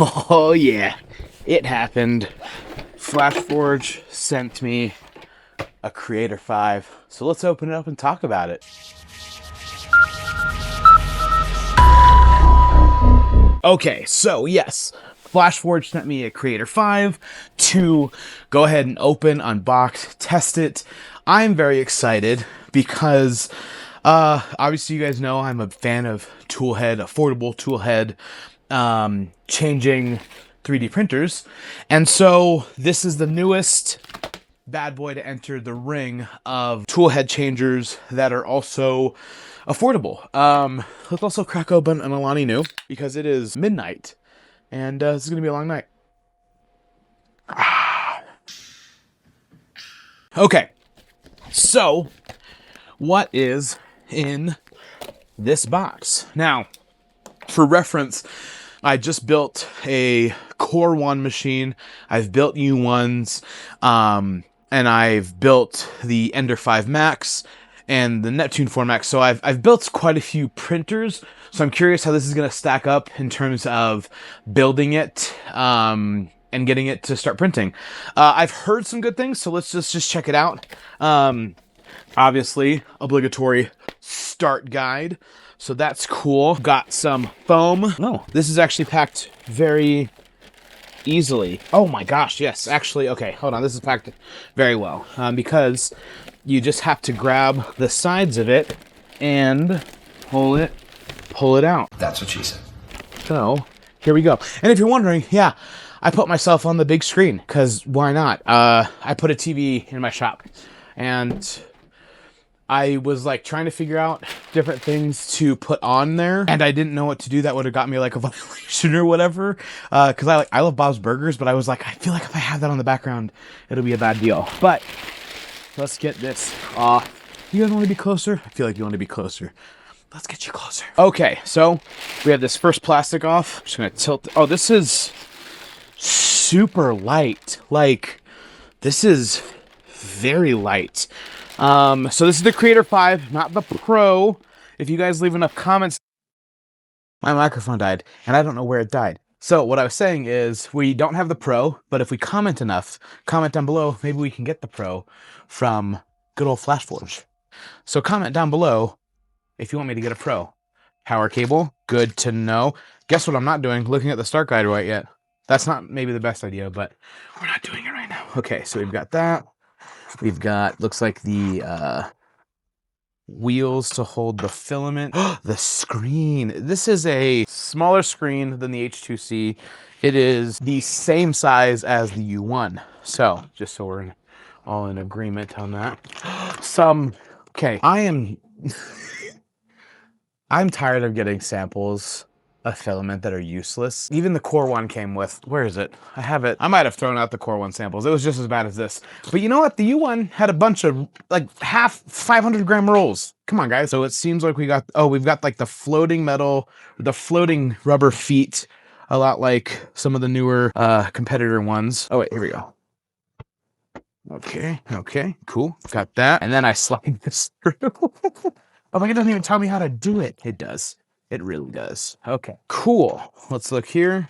Oh yeah, it happened. FlashForge sent me a Creator 5, so let's open it up and talk about it. Okay, so yes, FlashForge sent me a Creator 5 to go ahead and open, unbox, test it. I'm very excited because obviously you guys know I'm a fan of toolhead, affordable toolhead, changing 3D printers. And so this is the newest bad boy to enter the ring of toolhead changers that are also affordable. Let's also crack open an Alani Nu because it is midnight and this is gonna be a long night. Okay, so what is in this box? Now, for reference, I just built a Core 1 machine. I've built U1s, and I've built the Ender 5 Max and the Neptune 4 Max. So I've built quite a few printers. So I'm curious how this is going to stack up in terms of building it and getting it to start printing. I've heard some good things, so let's just check it out. Obviously, obligatory start guide. So that's cool. Got some foam. Oh, this is actually packed very easily. Oh my gosh, yes. Actually, okay, hold on. This is packed very well because you just have to grab the sides of it and pull it out. That's what she said. So here we go. And if you're wondering, yeah, I put myself on the big screen because why not? I put a TV in my shop and I was like trying to figure out different things to put on there, and I didn't know what to do that would have got me like a violation or whatever. Because I love Bob's Burgers, but I was like, I feel like if I have that on the background, it'll be a bad deal. But let's get this off. You guys want to be closer? I feel like you want to be closer. Let's get you closer. Okay, so we have this first plastic off. I'm just gonna tilt. Oh, this is super light. Like, this is very light. So this is the Creator 5, not the Pro. If you guys leave enough comments, my microphone died, and I don't know where it died. So what I was saying is we don't have the Pro, but if we comment enough, comment down below, maybe we can get the Pro from good old FlashForge. So comment down below if you want me to get a Pro. Power cable, good to know. Guess what I'm not doing? Looking at the start guide right yet. That's not maybe the best idea, but we're not doing it right now. Okay, so we've got that. We've got, looks like the wheels to hold the filament. The screen. This is a smaller screen than the H2C. It is the same size as the U1. So, just so we're all in agreement on that. Okay, I'm tired of getting samples of filament that are useless. Even the Core 1 came with, where is it? I have it. I might have thrown out the Core 1 samples. It was just as bad as this. But you know what? The U1 had a bunch of like half 500 gram rolls. Come on, guys. So it seems like we've got like the floating metal, the floating rubber feet, a lot like some of the newer competitor ones. Oh wait, here we go. Okay, cool. Got that. And then I slide this through. Oh my God, it doesn't even tell me how to do it. It does. It really does. Okay, cool. Let's look here.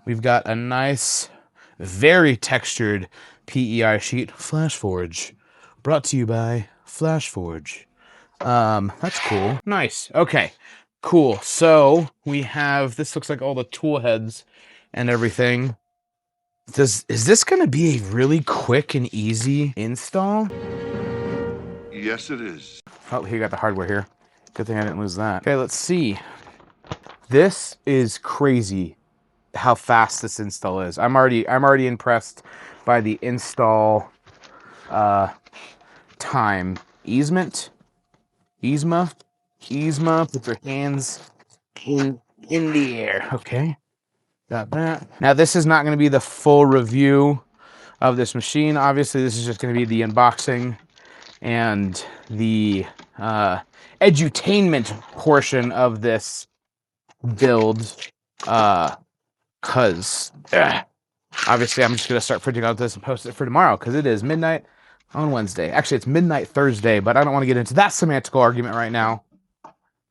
We've got a nice, very textured PEI sheet. FlashForge. Brought to you by FlashForge. That's cool. Nice. Okay, cool. So we have, this looks like all the tool heads and everything. Is this going to be a really quick and easy install? Yes, it is. Oh, you got the hardware here. Good thing I didn't lose that. Okay, let's see. This is crazy how fast this install is. I'm already impressed by the install time. Easement. Put your hands in the air. Okay. Got that. Now this is not going to be the full review of this machine. Obviously, this is just going to be the unboxing and the edutainment portion of this build, cause obviously I'm just gonna start printing out this and post it for tomorrow because it is midnight on Wednesday. Actually, it's midnight Thursday, but I don't want to get into that semantical argument right now.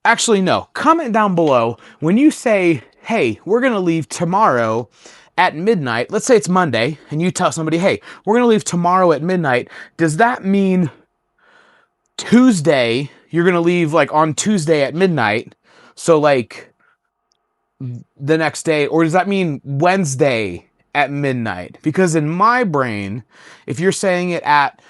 Actually, no. Comment down below when you say hey, we're going to leave tomorrow at midnight. Let's say it's Monday, and you tell somebody, hey, we're going to leave tomorrow at midnight. Does that mean Tuesday, you're going to leave like on Tuesday at midnight? So like the next day, or does that mean Wednesday at midnight? Because in my brain, if you're saying it at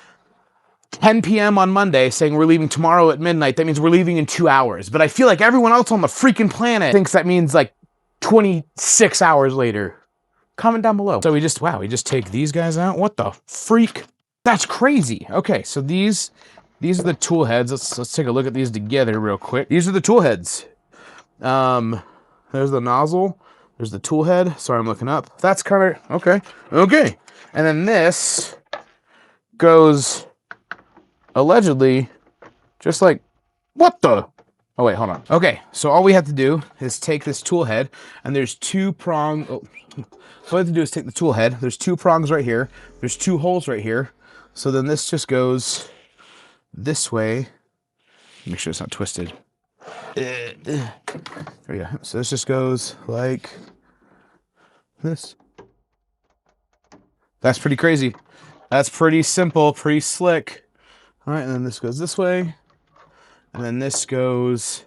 10 p.m. on Monday, saying we're leaving tomorrow at midnight, that means we're leaving in 2 hours. But I feel like everyone else on the freaking planet thinks that means like 26 hours later. Comment down below. So we just take these guys out. What the freak? That's crazy. Okay, so these are the tool heads. Let's take a look at these together real quick. These are the tool heads. There's the nozzle. There's the tool head. Sorry, I'm looking up. That's kind of okay. Okay, and then this goes allegedly just like what the. Oh wait, hold on. Okay, so all we have to do is take this tool head, and there's two prongs. Oh, all we have to do is take the tool head. There's two prongs right here. There's two holes right here. So then this just goes this way. Make sure it's not twisted. There we go. So this just goes like this. That's pretty crazy. That's pretty simple, pretty slick. All right, and then this goes this way. And then this goes,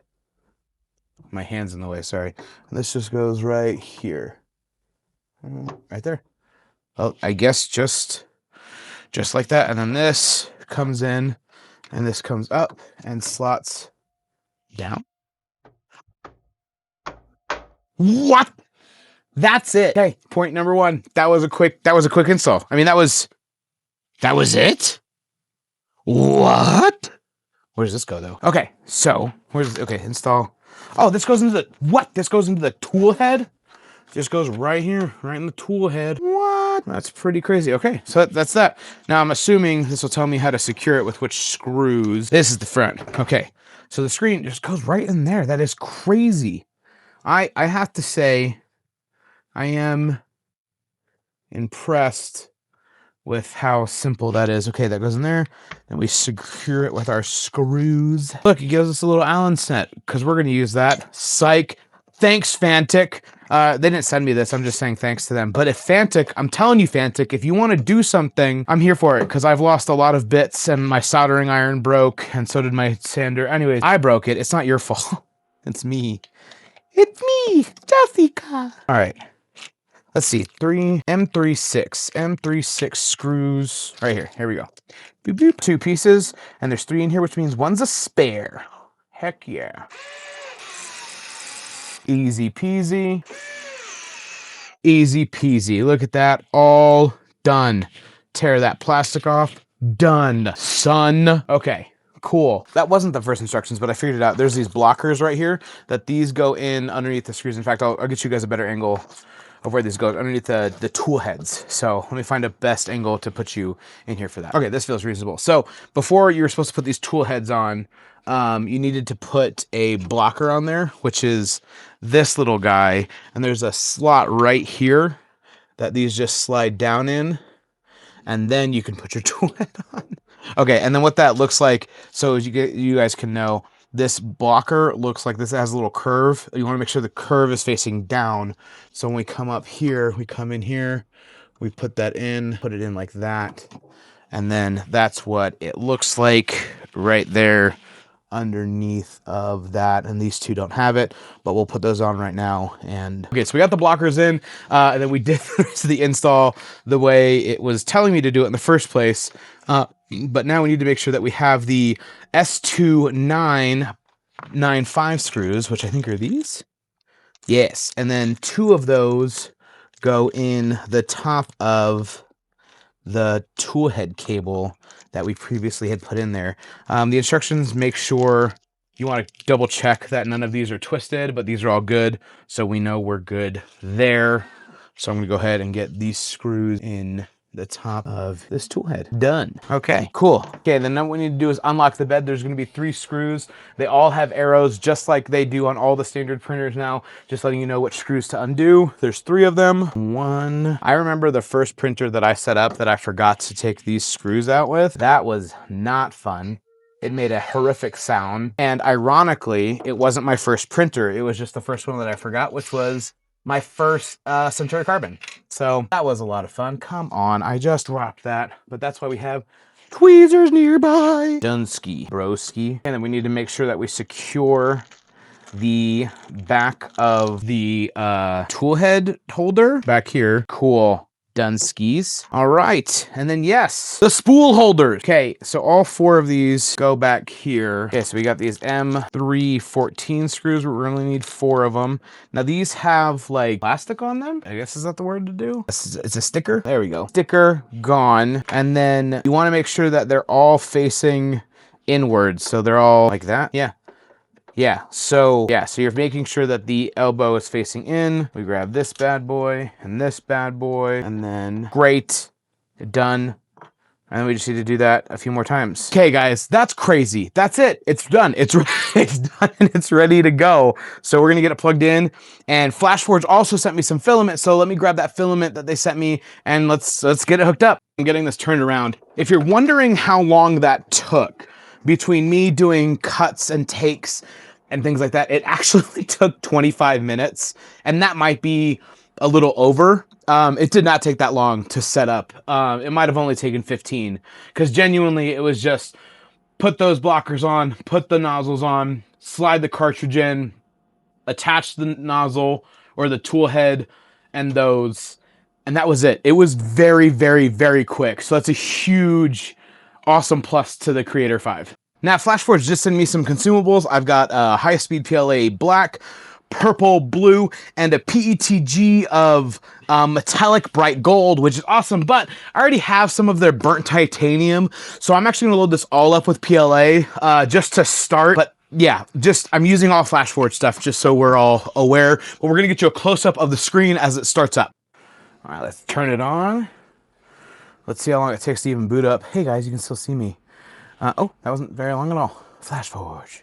my hand's in the way, sorry. And this just goes right here. Right there. Oh, I guess just like that. And then this comes in, and this comes up and slots down. What? That's it. Okay, point number one. That was a quick install. I mean, that was it? What? Where does this go though? Okay, so install. Oh, this goes into the what? This goes into the tool head? Just goes right here, right in the tool head. What? That's pretty crazy. Okay, so that's that. Now I'm assuming this will tell me how to secure it with which screws. This is the front. Okay, so the screen just goes right in there. That is crazy. I have to say, I am impressed with how simple that is. Okay, that goes in there, and we secure it with our screws. Look, it gives us a little Allen set, because we're going to use that. Psych. Thanks, Fantic. They didn't send me this. I'm just saying thanks to them. But if Fantic, I'm telling you, Fantic, if you want to do something, I'm here for it, because I've lost a lot of bits, and my soldering iron broke, and so did my sander. Anyways, I broke it. It's not your fault. It's me. It's me, Jessica. All right. Let's see, M36 screws right here. Here we go. Boop, boop. 2 pieces, and there's 3 in here, which means one's a spare. Heck yeah. Easy peasy. Easy peasy. Look at that. All done. Tear that plastic off. Done, son. Okay. Cool. That wasn't the first instructions, but I figured it out. There's these blockers right here that these go in underneath the screws. In fact, I'll get you guys a better angle of where these go underneath the tool heads. So let me find a best angle to put you in here for that. Okay, this feels reasonable. So before you were supposed to put these tool heads on, you needed to put a blocker on there, which is this little guy. And there's a slot right here that these just slide down in. And then you can put your tool head on. Okay, and then what that looks like, so as you guys can know, this blocker looks like this. It has a little curve. You want to make sure the curve is facing down. So when we come up here, we come in here, we put that in, put it in like that. And then that's what it looks like right there underneath of that. And these two don't have it, but we'll put those on right now. And okay, so we got the blockers in, and then we did the rest of the install the way it was telling me to do it in the first place. But now we need to make sure that we have the S2 995 screws, which I think are these. Yes, and then 2 of those go in the top of the tool head cable that we previously had put in there. The instructions make sure you want to double check that none of these are twisted, but these are all good, so we know we're good there. So I'm going to go ahead and get these screws in the top of this tool head. Done. Okay, cool. Okay, then what we need to do is unlock the bed. There's going to be 3 screws. They all have arrows just like they do on all the standard printers now, just letting you know which screws to undo. There's 3 of them. 1. I remember the first printer that I set up that I forgot to take these screws out with. That was not fun. it made a horrific sound. And ironically, it wasn't my first printer. It was just the first one that I forgot, which was my first Centauri Carbon. So that was a lot of fun. Come on, I just dropped that. But that's why we have tweezers nearby. Dunsky, broski. And then we need to make sure that we secure the back of the tool head holder back here. Cool. Dunskies. All right. And then yes, the spool holders. Okay, so all 4 of these go back here. Okay, so we got these M314 screws, but we only need 4 of them. Now these have like plastic on them. I guess is that the word to do? It's a sticker. There we go. Sticker gone. And then you want to make sure that they're all facing inwards. So they're all like that. So you're making sure that the elbow is facing in. We grab this bad boy and this bad boy, and then great, done. And then we just need to do that a few more times. Okay, guys, that's crazy. That's it. It's done. It's done and it's ready to go. So we're gonna get it plugged in. And FlashForge also sent me some filament. So let me grab that filament that they sent me and let's get it hooked up. I'm getting this turned around. If you're wondering how long that took between me doing cuts and takes and things like that, it actually took 25 minutes, and that might be a little over. It did not take that long to set up. It might have only taken 15, because genuinely it was just put those blockers on, put the nozzles on, slide the cartridge in, attach the nozzle or the tool head and those, and that was it. It was very, very, very quick. So that's a huge, awesome plus to the Creator 5. Now, FlashForge just sent me some consumables. I've got a high-speed PLA black, purple, blue, and a PETG of metallic bright gold, which is awesome, but I already have some of their burnt titanium, so I'm actually gonna load this all up with PLA just to start. But yeah, I'm using all FlashForge stuff just so we're all aware, but we're gonna get you a close-up of the screen as it starts up. All right, let's turn it on. Let's see how long it takes to even boot up. Hey guys, you can still see me. Oh, that wasn't very long at all. FlashForge.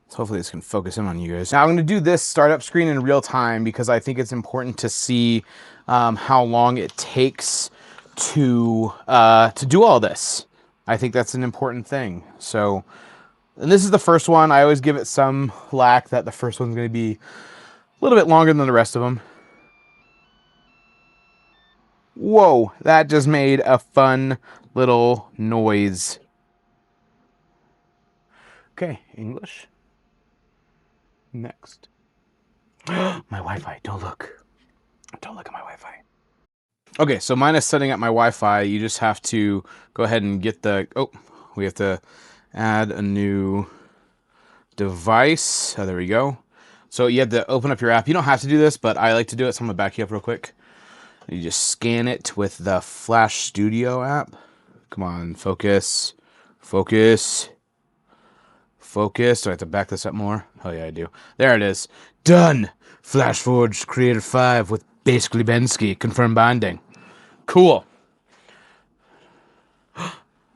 So hopefully this can focus in on you guys. Now I'm going to do this startup screen in real time because I think it's important to see how long it takes to do all this. I think that's an important thing. So, and this is the first one. I always give it some lack that the first one's going to be a little bit longer than the rest of them. Whoa, that just made a fun little noise. Okay, English. Next. My Wi-Fi, don't look. Don't look at my Wi-Fi. Okay, so mine is setting up my Wi-Fi. You just have to go ahead and get the, we have to add a new device. Oh, there we go. So you have to open up your app. You don't have to do this, but I like to do it, so I'm gonna back you up real quick. You just scan it with the Flash Studio app. Come on, focus, focus. Focus. Do I have to back this up more? Oh yeah, I do. There it is. Done! FlashForge Creator 5 with basically Bensky. Confirm binding. Cool.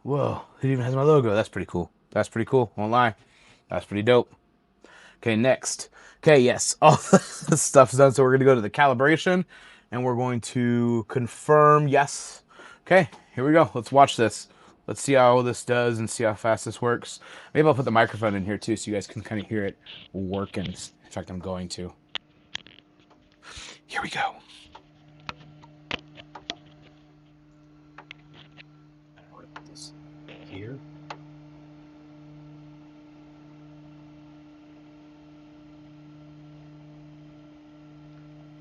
Whoa, it even has my logo. That's pretty cool. That's pretty cool. Won't lie. That's pretty dope. Okay, next. Okay, yes. All the stuff's done. So we're going to go to the calibration and we're going to confirm yes. Okay, here we go. Let's watch this. Let's see how this does and see how fast this works. Maybe I'll put the microphone in here too so you guys can kind of hear it working. In fact, I'm going to. Here we go. Put this here.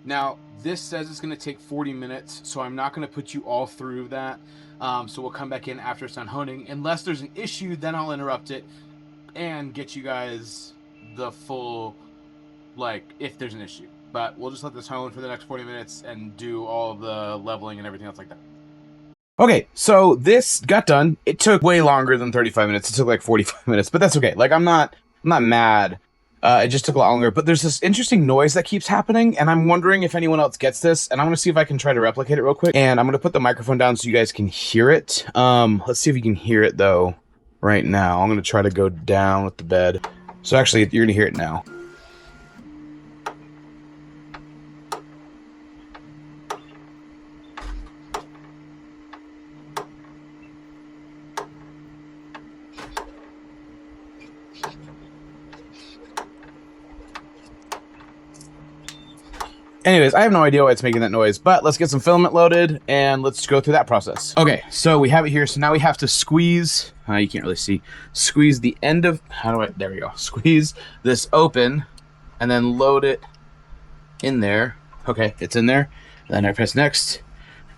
Now, this says it's going to take 40 minutes, so I'm not going to put you all through that. So we'll come back in after it's done honing. Unless there's an issue, then I'll interrupt it and get you guys the full, like, if there's an issue. But we'll just let this hone for the next 40 minutes and do all of the leveling and everything else like that. Okay, so this got done. It took way longer than 35 minutes. It took like 45 minutes, but that's okay. Like, I'm not mad. It just took a lot longer, but there's this interesting noise that keeps happening, and I'm wondering if anyone else gets this, and I'm going to see if I can try to replicate it real quick, and I'm going to put the microphone down so you guys can hear it. Let's see if you can hear it, though, right now. I'm going to try to go down with the bed. So actually, you're going to hear it now. Anyways, I have no idea why it's making that noise, but let's get some filament loaded and let's go through that process. Okay, so we have it here. So now we have to squeeze, you can't really see, squeeze the end of, there we go. Squeeze this open and then load it in there. Okay, it's in there. Then I press next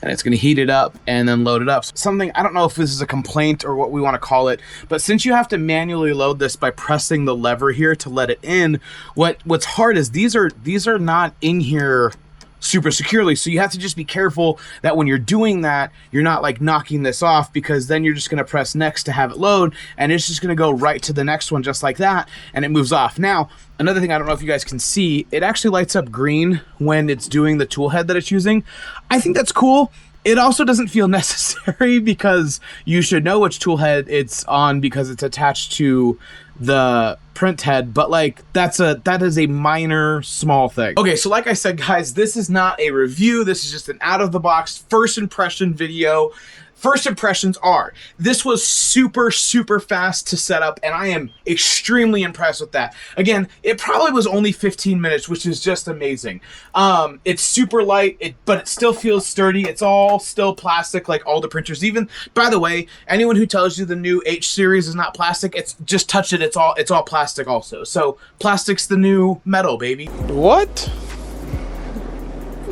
and it's gonna heat it up and then load it up. Something, I don't know if this is a complaint or what we wanna call it, but since you have to manually load this by pressing the lever here to let it in, what's hard is these are not in here super securely. So you have to just be careful that when you're doing that, you're not like knocking this off, because then you're just gonna press next to have it load and it's just gonna go right to the next one just like that and it moves off. Now, another thing, I don't know if you guys can see, it actually lights up green when it's doing the tool head that it's using. I think that's cool. It also doesn't feel necessary because you should know which tool head it's on because it's attached to the print head, but like that is a minor small thing. Okay, so like I said, guys, this is not a review. This is just an out of the box first impression video. First impressions are, this was super, super fast to set up, and I am extremely impressed with that. Again, it probably was only 15 minutes, which is just amazing. It's super light, but it still feels sturdy. It's all still plastic, like all the printers. Even, by the way, anyone who tells you the new H series is not plastic, it's just touch it. It's all plastic also. So plastic's the new metal, baby. What?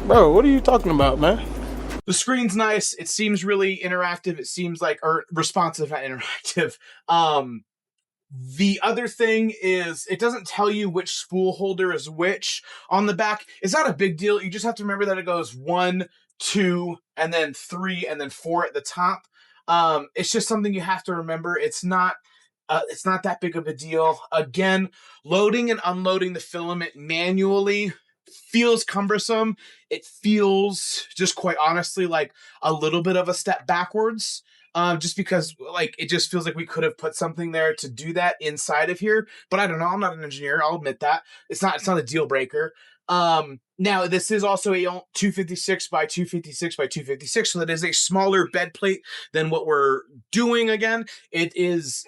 Bro, what are you talking about, man? The screen's nice. It seems really interactive. It seems like, or responsive, not interactive. The other thing is it doesn't tell you which spool holder is which on the back. It's not a big deal. You just have to remember that it goes 1, 2, and then 3, and then 4 at the top. It's just something you have to remember. It's not that big of a deal. Again, loading and unloading the filament manually feels cumbersome. It feels, just quite honestly, like a little bit of a step backwards. Just because like it just feels like we could have put something there to do that inside of here. But I don't know. I'm not an engineer. I'll admit that. It's not a deal breaker. Now this is also a 256 by 256 by 256, so that is a smaller bed plate than what we're doing. Again, it is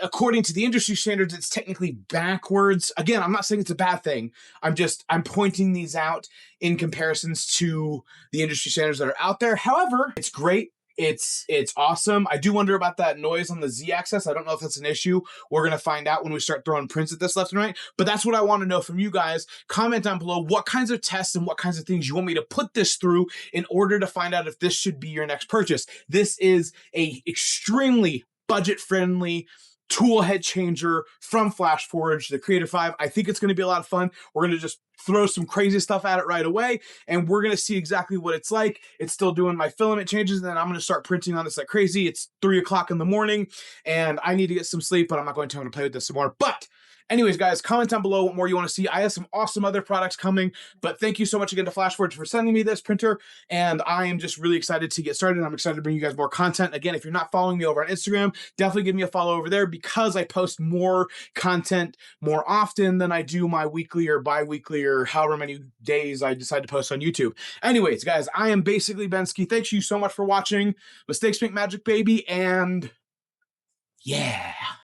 according to the industry standards, it's technically backwards. Again, I'm not saying it's a bad thing. I'm pointing these out in comparisons to the industry standards that are out there. However, it's great. It's awesome. I do wonder about that noise on the Z-axis. I don't know if that's an issue. We're going to find out when we start throwing prints at this left and right. But that's what I want to know from you guys. Comment down below what kinds of tests and what kinds of things you want me to put this through in order to find out if this should be your next purchase. This is a extremely budget-friendly tool head changer from FlashForge, the Creator 5. I think it's going to be a lot of fun. We're going to just throw some crazy stuff at it right away, and we're going to see exactly what it's like. It's still doing my filament changes, and then I'm going to start printing on this like crazy. It's 3 o'clock in the morning, and I need to get some sleep, but I'm not going to. I'm going to play with this some more. But anyways, guys, comment down below what more you want to see. I have some awesome other products coming, but thank you so much again to FlashForge for sending me this printer, and I am just really excited to get started. I'm excited to bring you guys more content. Again, if you're not following me over on Instagram, definitely give me a follow over there, because I post more content more often than I do my weekly or bi-weekly or however many days I decide to post on YouTube. Anyways, guys, I am basically Bensky. Thank you so much for watching. Mistakes make magic, baby, and yeah.